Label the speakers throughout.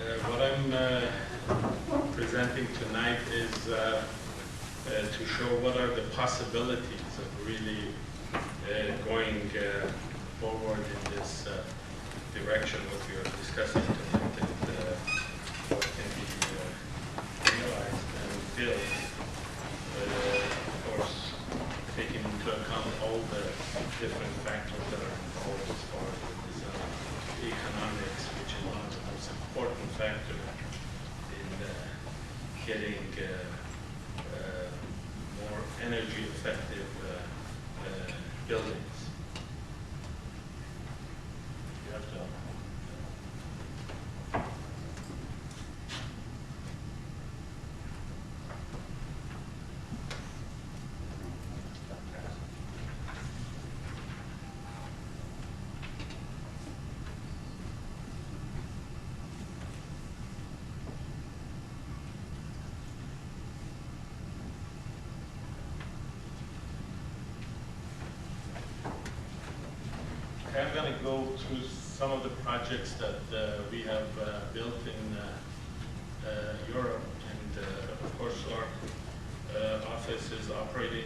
Speaker 1: What I'm presenting tonight is to show what are the possibilities of really going forward in this direction, what we are discussing tonight, and what can be realized and built. Of course, taking into account all the different factors that are involved as far as the design, economics, which is one of the most important factors in getting more energy effective buildings. You have to. I'm going to go through some of the projects that we have built in Europe, and of course our office is operating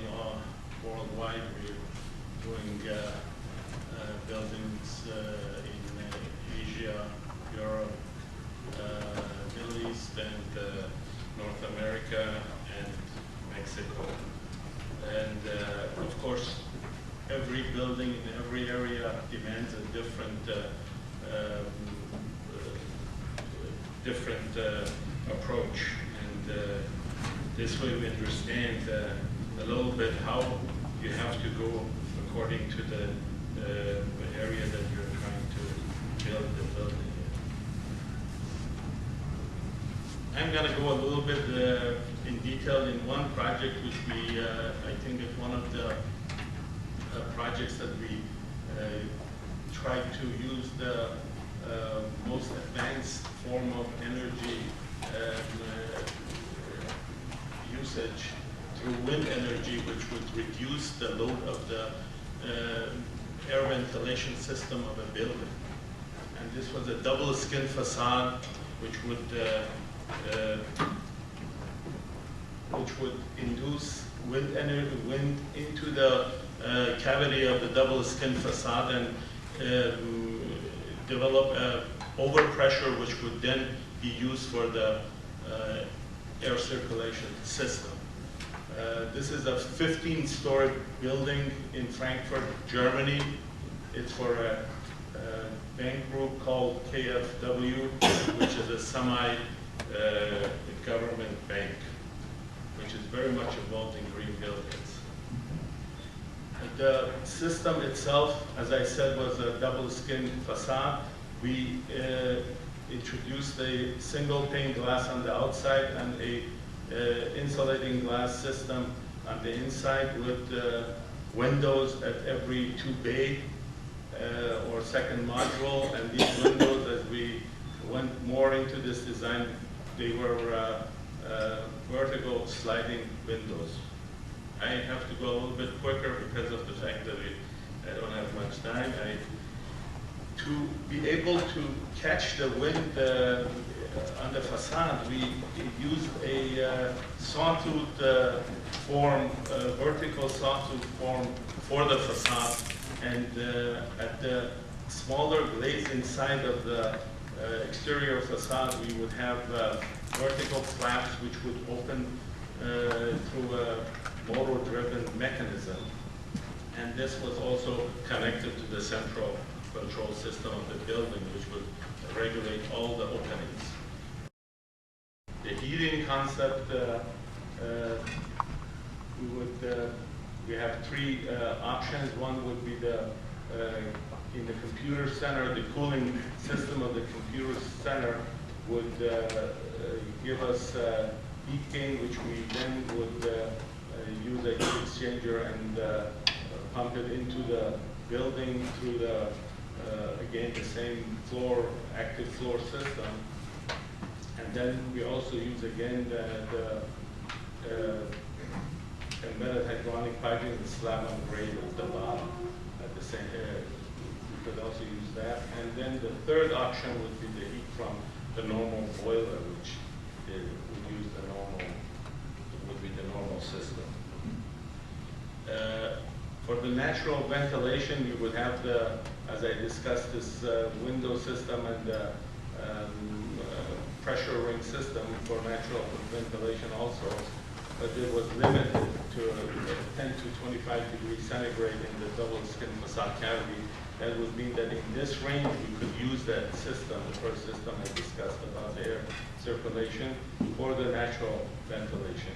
Speaker 1: worldwide. We're doing buildings in Asia, Europe, Middle East, and North America, and Mexico. And of course, every building in every area demands a different approach, and this way we understand a little bit how you have to go according to the area that you're trying to build the building in. I'm going to go a little bit in detail in one project which we, I think is one of the projects that we try to use the most advanced form of energy usage through wind energy, which would reduce the load of the air ventilation system of a building. And this was a double skin facade, which would induce wind into the cavity of the double skin facade and develop overpressure, which would then be used for the air circulation system. This is a 15-story building in Frankfurt, Germany. It's for a bank group called KfW, which is a semi-government bank, which is very much involved in green buildings. The system itself, as I said, was a double skin facade. We introduced a single pane glass on the outside and a insulating glass system on the inside with windows at every 2 bay or second module. And these windows, as we went more into this design, they were vertical sliding windows. I have to go a little bit quicker because of the fact that I don't have much time. To be able to catch the wind on the facade, we used a sawtooth form, vertical sawtooth form for the facade. And at the smaller glazing side of the exterior facade, we would have vertical flaps which would open through a motor-driven mechanism. And this was also connected to the central control system of the building, which would regulate all the openings. The heating concept, we have 3 options. One would be in the computer center, the cooling system of the computer center would give us heat gain, which we then would use a heat exchanger and pump it into the building through the, again, the same active floor system. And then we also use, again, the embedded hydronic piping, the slab on grade at the bottom. At the same, we could also use that. And then the third option would be the heat from the normal boiler, which would use the normal, would be the normal system. For the natural ventilation, you would have the, as I discussed, this window system and the pressure ring system for natural ventilation also, but it was limited to 10 to 25 degrees centigrade in the double skin facade cavity. That would mean that in this range we could use that system, the first system I discussed about the air circulation, for the natural ventilation.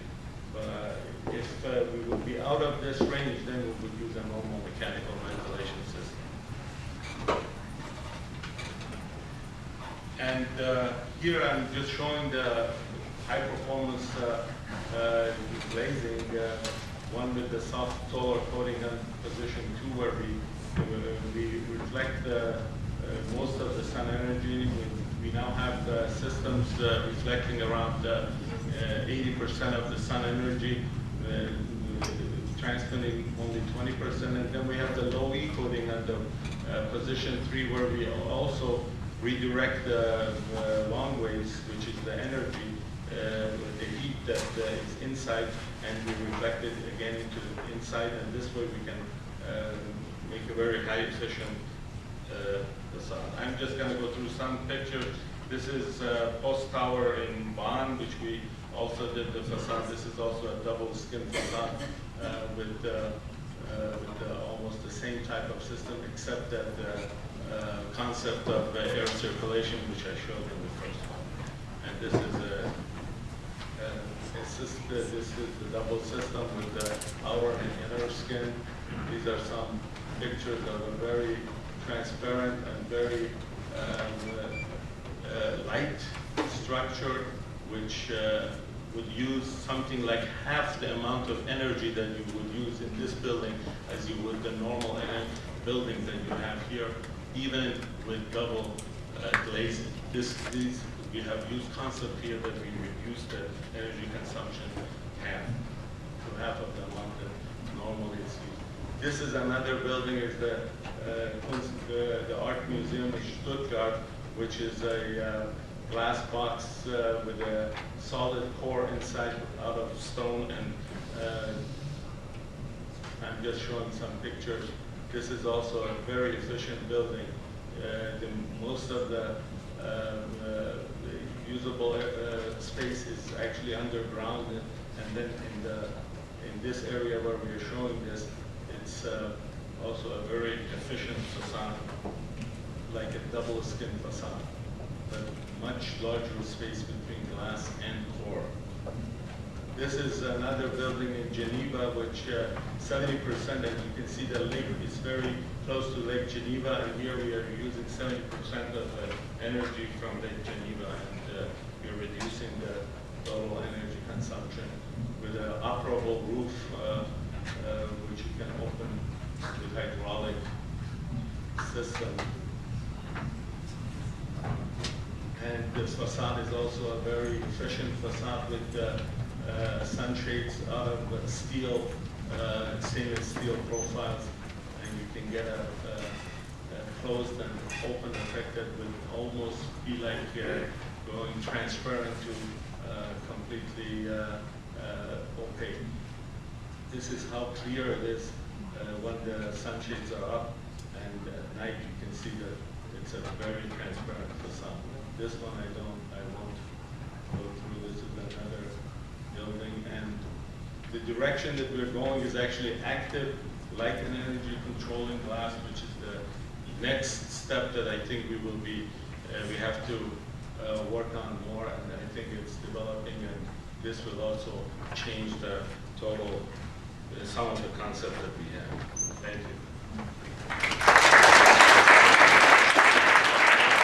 Speaker 1: If we would be out of this range, then we would use a normal mechanical ventilation system. And here I'm just showing the high performance glazing, one with the soft solar coating on position 2, where we reflect most of the sun energy. We now have systems reflecting around 80% of the sun energy, transmitting only 20%, and then we have the low E coating on the position 3, where we also redirect the long waves, which is the energy, the heat that is inside, and we reflect it again into the inside, and this way we can make a very high efficient facade. I'm just going to go through some pictures. This is Post Tower in Bonn, which we also did the facade. This is also a double skin facade with almost the same type of system, except that the concept of air circulation, which I showed in the first one. And this is the double system with the outer and inner skin. These are some pictures of a very transparent and very light structure, which would use something like half the amount of energy that you would use in this building as you would the normal buildings that you have here, even with double glazing. We have used concept here that we reduce the energy consumption to half of the amount that normally is used. This is another building, is the Art Museum in Stuttgart, which is a glass box with a solid core inside out of stone, and I'm just showing some pictures. This is also a very efficient building. Most of the usable space is actually underground, and then in this area where we are showing this, it's also a very efficient facade, like a double skin facade, but much larger space between glass and core. This is another building in Geneva, which 70%, and you can see the lake is very close to Lake Geneva, and here we are using 70% of the energy from Lake Geneva, and we're reducing the total energy consumption with an operable roof, which you can open with hydraulic system. And this facade is also a very efficient facade with sunshades out of steel, stainless steel profiles, and you can get a closed and open effect that would almost be like going transparent to completely opaque. This is how clear it is when the sunshades are up, and at night you can see that it's a very transparent facade. This one I won't go through. This is another building, and the direction that we're going is actually active light and energy controlling glass, which is the next step that I think we will be, we have to work on more, and I think it's developing, and this will also change the total, some of the concept that we have. Thank you.